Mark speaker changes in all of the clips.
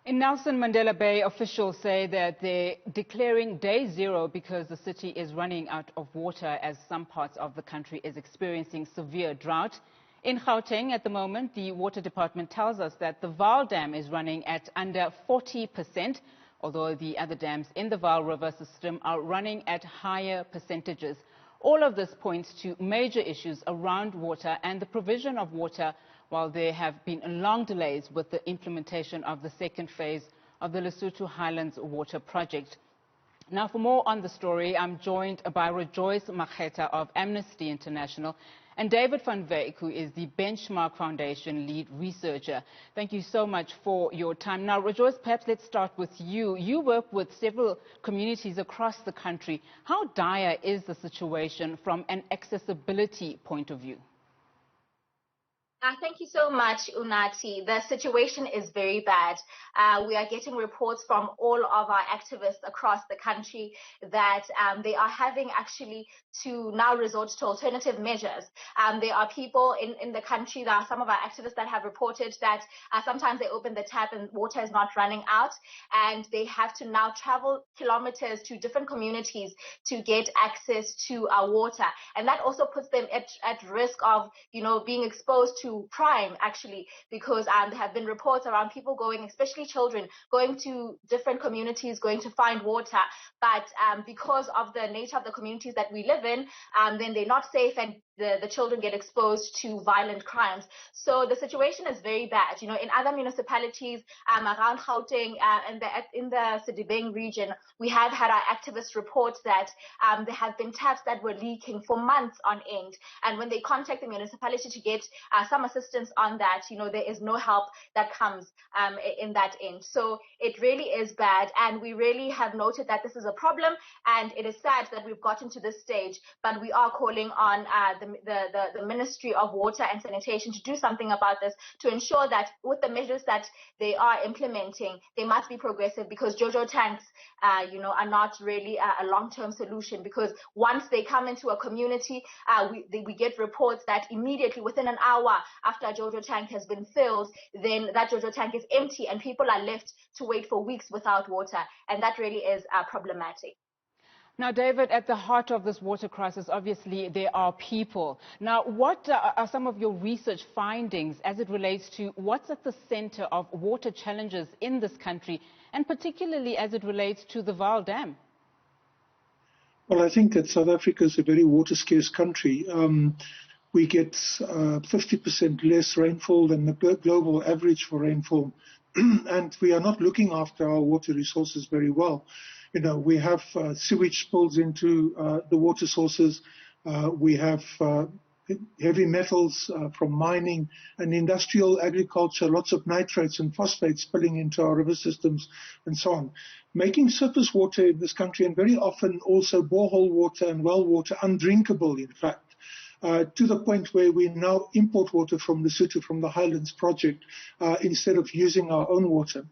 Speaker 1: In Nelson Mandela Bay, officials say that they're declaring day zero because the city is running out of water as some parts of the country is experiencing severe drought. In Gauteng at the moment, the water department tells us that the Vaal Dam is running at under 40%, although the other dams in the Vaal River system are running at higher percentages. All of this points to major issues around water and the provision of water, while there have been long delays with the implementation of the second phase of the Lesotho Highlands Water Project. Now, for more on the story, I'm joined by Rejoice Makgeta of Amnesty International and David van Wyk, who is the Benchmark Foundation lead researcher. Thank you so much for your time. Now, Rejoice, perhaps let's start with you. You work with several communities across the country. How dire is the situation from an accessibility point of view?
Speaker 2: Thank you so much, Unati. The situation is very bad. We are getting reports from all of our activists across the country that they are having actually to now resort to alternative measures. There are people in the country, there are some of our activists that have reported that sometimes they open the tap and water is not running out, and they have to now travel kilometers to different communities to get access to water. And that also puts them at risk of, being exposed to crime, actually, because there have been reports around people going, especially children, going to different communities, going to find water, but because of the nature of the communities that we live in, then they're not safe and the children get exposed to violent crimes. So the situation is very bad. In other municipalities around Gauteng and in the Sedibeng region, we have had our activists report that there have been taps that were leaking for months on end. And when they contact the municipality to get some assistance on that, there is no help that comes in that end. So it really is bad. And we really have noted that this is a problem. And it is sad that we've gotten to this stage. But we are calling on the Ministry of Water and Sanitation to do something about this, to ensure that with the measures that they are implementing, they must be progressive, because JoJo tanks, are not really a long-term solution, because once they come into a community, we get reports that immediately within an hour after a JoJo tank has been filled, then that JoJo tank is empty and people are left to wait for weeks without water. And that really is problematic.
Speaker 1: Now, David, at the heart of this water crisis, obviously, there are people. Now, what are some of your research findings as it relates to what's at the center of water challenges in this country, and particularly as it relates to the Vaal Dam?
Speaker 3: Well, I think that South Africa is a very water-scarce country. We get 50% less rainfall than the global average for rainfall, and we are not looking after our water resources very well. We have sewage spills into the water sources. We have heavy metals from mining and industrial agriculture, lots of nitrates and phosphates spilling into our river systems and so on, making surface water in this country, and very often also borehole water and well water, undrinkable, in fact. To the point where we now import water from Lesotho, from the Highlands Project, instead of using our own water.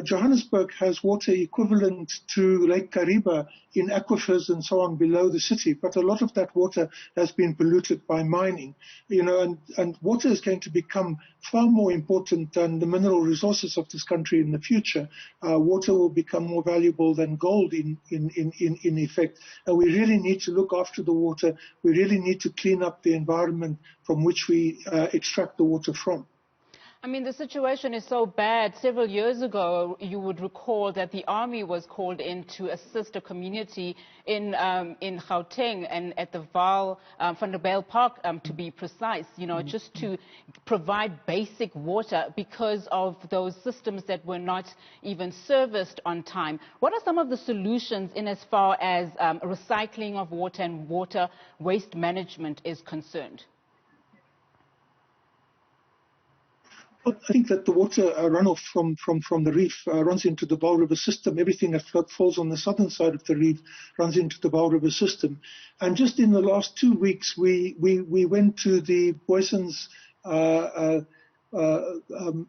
Speaker 3: Johannesburg has water equivalent to Lake Kariba in aquifers and so on below the city, but a lot of that water has been polluted by mining. And water is going to become far more important than the mineral resources of this country in the future. Water will become more valuable than gold in effect. And we really need to look after the water. We really need to clean up the environment from which we extract the water from.
Speaker 1: I mean, the situation is so bad. Several years ago, you would recall that the army was called in to assist a community in Gauteng and at the Vaal van der Bijl Park, to be precise, just to provide basic water because of those systems that were not even serviced on time. What are some of the solutions in as far as recycling of water and water waste management is concerned?
Speaker 3: I think that the water runoff from the reef runs into the Vaal River system. Everything that falls on the southern side of the reef runs into the Vaal River system. And just in the last 2 weeks, we went to the Boysons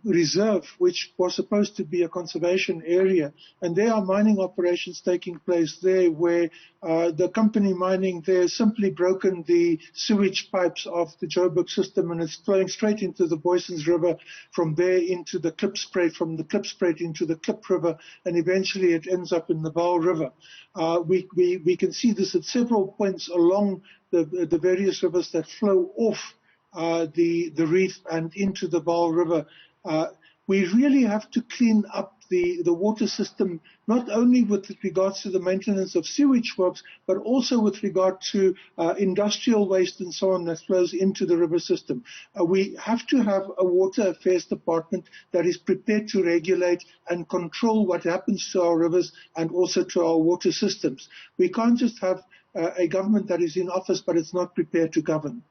Speaker 3: reserve, which was supposed to be a conservation area. And there are mining operations taking place there where the company mining there has simply broken the sewage pipes of the Joburg system, and it's flowing straight into the Boysons River, from there into the Klipspruit, from the Klipspruit into the Klip River, and eventually it ends up in the Vaal River. We can see this at several points along the various rivers that flow off the reef and into the Vaal River. We really have to clean up the water system, not only with regards to the maintenance of sewage works, but also with regard to industrial waste and so on that flows into the river system. We have to have a water affairs department that is prepared to regulate and control what happens to our rivers and also to our water systems. We can't just have a government that is in office, but it's not prepared to govern.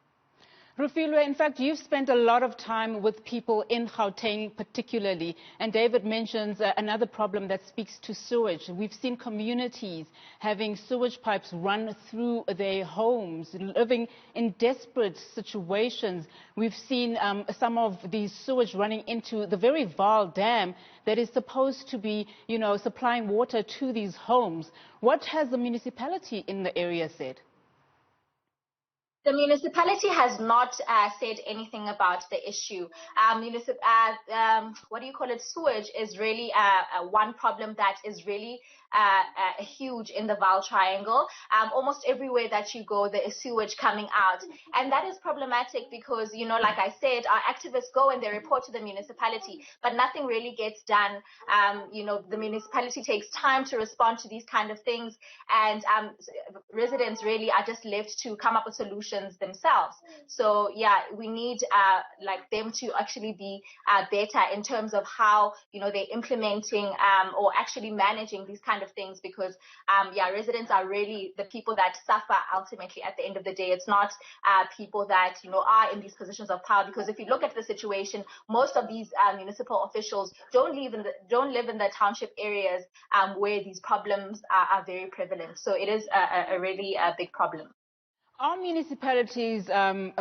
Speaker 1: Rufilwe, in fact, you've spent a lot of time with people in Gauteng particularly, and David mentions another problem that speaks to sewage. We've seen communities having sewage pipes run through their homes, living in desperate situations. We've seen some of these sewage running into the very Vaal Dam that is supposed to be, supplying water to these homes. What has the municipality in the area said?
Speaker 2: The municipality has not said anything about the issue. Sewage is really one problem that is really huge in the Vaal Triangle. Almost everywhere that you go, there is sewage coming out. And that is problematic because, like I said, our activists go and they report to the municipality, but nothing really gets done. The municipality takes time to respond to these kind of things, and residents really are just left to come up with solutions themselves. So yeah, we need them to actually be better in terms of how they're implementing or actually managing these kind of things, because residents are really the people that suffer ultimately at the end of the day. It's not people that are in these positions of power, because if you look at the situation, most of these municipal officials don't live in the township areas where these problems are very prevalent. So it is a really big problem.
Speaker 1: Are municipalities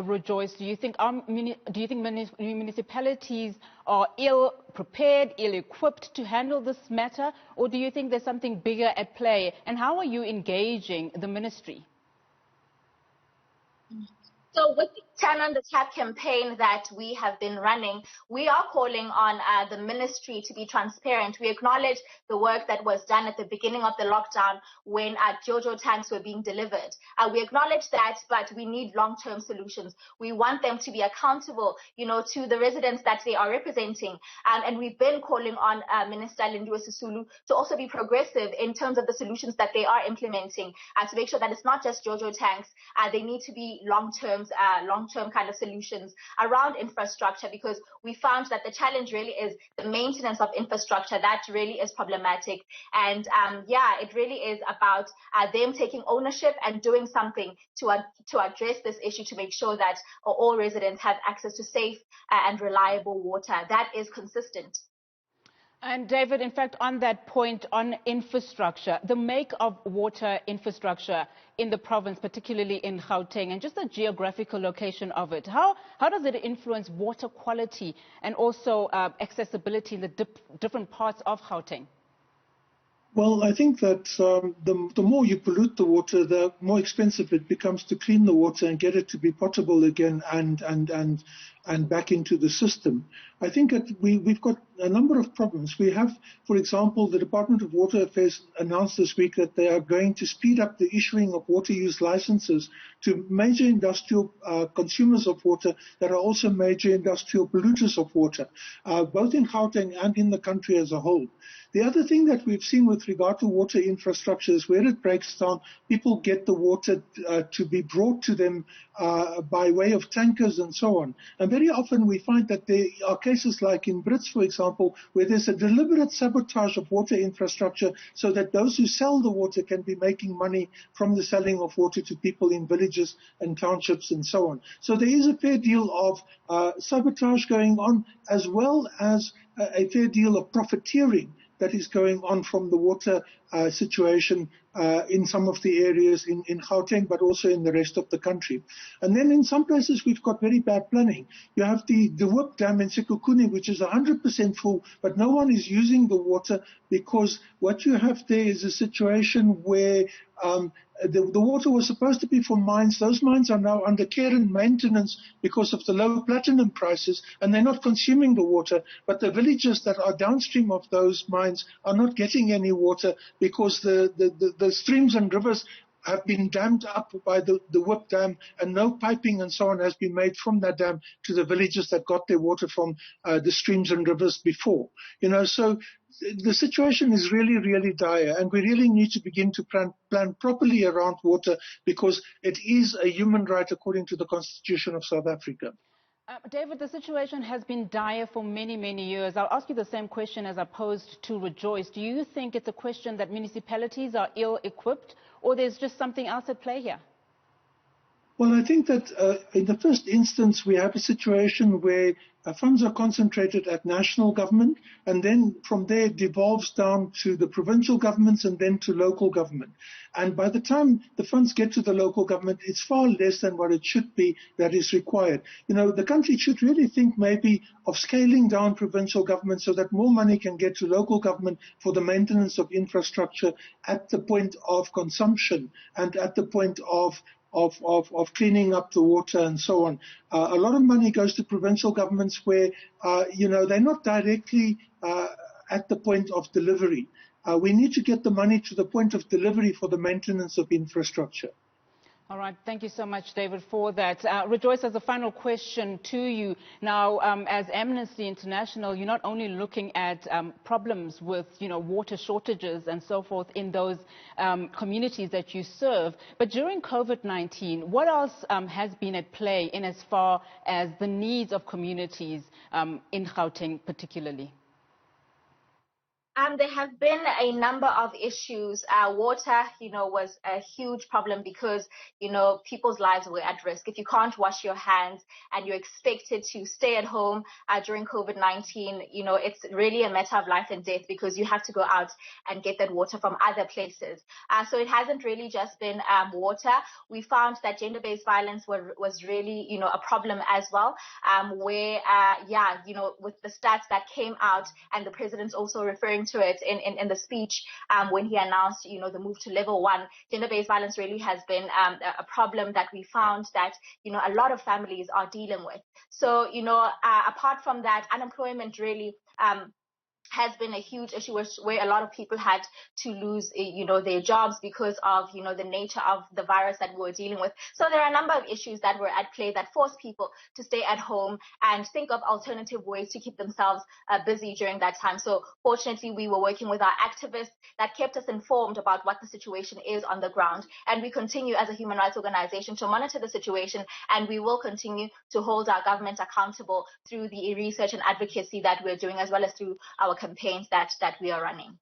Speaker 1: rejoice? Do you think municipalities are ill prepared, ill equipped to handle this matter, or do you think there's something bigger at play? And how are you engaging the ministry?
Speaker 2: So with the Turn on the Tap campaign that we have been running, we are calling on the ministry to be transparent. We acknowledge the work that was done at the beginning of the lockdown when JoJo tanks were being delivered. We acknowledge that, but we need long-term solutions. We want them to be accountable, to the residents that they are representing. And we've been calling on Minister Lindiwe Sisulu to also be progressive in terms of the solutions that they are implementing, to make sure that it's not just JoJo tanks. They need to be long-term kind of solutions around infrastructure, because we found that the challenge really is the maintenance of infrastructure. That really is problematic. And it really is about them taking ownership and doing something to address this issue, to make sure that all residents have access to safe and reliable water that is consistent.
Speaker 1: And David, in fact, on that point on infrastructure, the make of water infrastructure in the province, particularly in Gauteng, and just the geographical location of it, how does it influence water quality and also accessibility in the different parts of Gauteng?
Speaker 3: Well, I think that the more you pollute the water, the more expensive it becomes to clean the water and get it to be potable again and back into the system. I think that we've got a number of problems. We have, for example, the Department of Water Affairs announced this week that they are going to speed up the issuing of water use licenses to major industrial consumers of water that are also major industrial polluters of water, both in Gauteng and in the country as a whole. The other thing that we've seen with regard to water infrastructure is where it breaks down, people get the water to be brought to them by way of tankers and so on. And very often we find that there are cases like in Brits, for example, where there's a deliberate sabotage of water infrastructure so that those who sell the water can be making money from the selling of water to people in villages and townships and so on. So there is a fair deal of sabotage going on, as well as a fair deal of profiteering that is going on from the water situation in some of the areas in Gauteng, but also in the rest of the country. And then in some places we've got very bad planning. You have the Whip Dam in Sekhukhune, which is 100% full, but no one is using the water, because what you have there is a situation where the water was supposed to be for mines. Those mines are now under care and maintenance because of the low platinum prices, and they're not consuming the water. But the villages that are downstream of those mines are not getting any water because the streams and rivers have been dammed up by the Whip Dam, and no piping and so on has been made from that dam to the villages that got their water from the streams and rivers before. So the situation is really, really dire, and we really need to begin to plan properly around water, because it is a human right according to the Constitution of South Africa.
Speaker 1: David, the situation has been dire for many, many years. I'll ask you the same question as I posed to Rejoice. Do you think it's a question that municipalities are ill-equipped, or there's just something else at play here?
Speaker 3: Well, I think that in the first instance, we have a situation where funds are concentrated at national government, and then from there it devolves down to the provincial governments and then to local government. And by the time the funds get to the local government, it's far less than what it should be that is required. The country should really think maybe of scaling down provincial government so that more money can get to local government for the maintenance of infrastructure at the point of consumption and at the point of cleaning up the water and so on. A lot of money goes to provincial governments where, they're not directly at the point of delivery. We need to get the money to the point of delivery for the maintenance of infrastructure.
Speaker 1: All right. Thank you so much, David, for that. Rejoice, as a final question to you. Now, as Amnesty International, you're not only looking at problems with, water shortages and so forth in those communities that you serve, but during COVID-19, what else has been at play in as far as the needs of communities in Gauteng particularly?
Speaker 2: There have been a number of issues. Water, was a huge problem because, people's lives were at risk. If you can't wash your hands and you're expected to stay at home during COVID-19, it's really a matter of life and death because you have to go out and get that water from other places. So it hasn't really just been water. We found that gender-based violence was really, a problem as well, where, with the stats that came out, and the president's also referring to it in the speech when he announced, the move to level 1. Gender-based violence really has been a problem that we found that, a lot of families are dealing with. So, apart from that, unemployment really has been a huge issue where a lot of people had to lose, their jobs because of, the nature of the virus that we were dealing with. So there are a number of issues that were at play that forced people to stay at home and think of alternative ways to keep themselves busy during that time. So fortunately, we were working with our activists that kept us informed about what the situation is on the ground. And we continue as a human rights organization to monitor the situation, and we will continue to hold our government accountable through the research and advocacy that we're doing, as well as through our campaigns that we are running.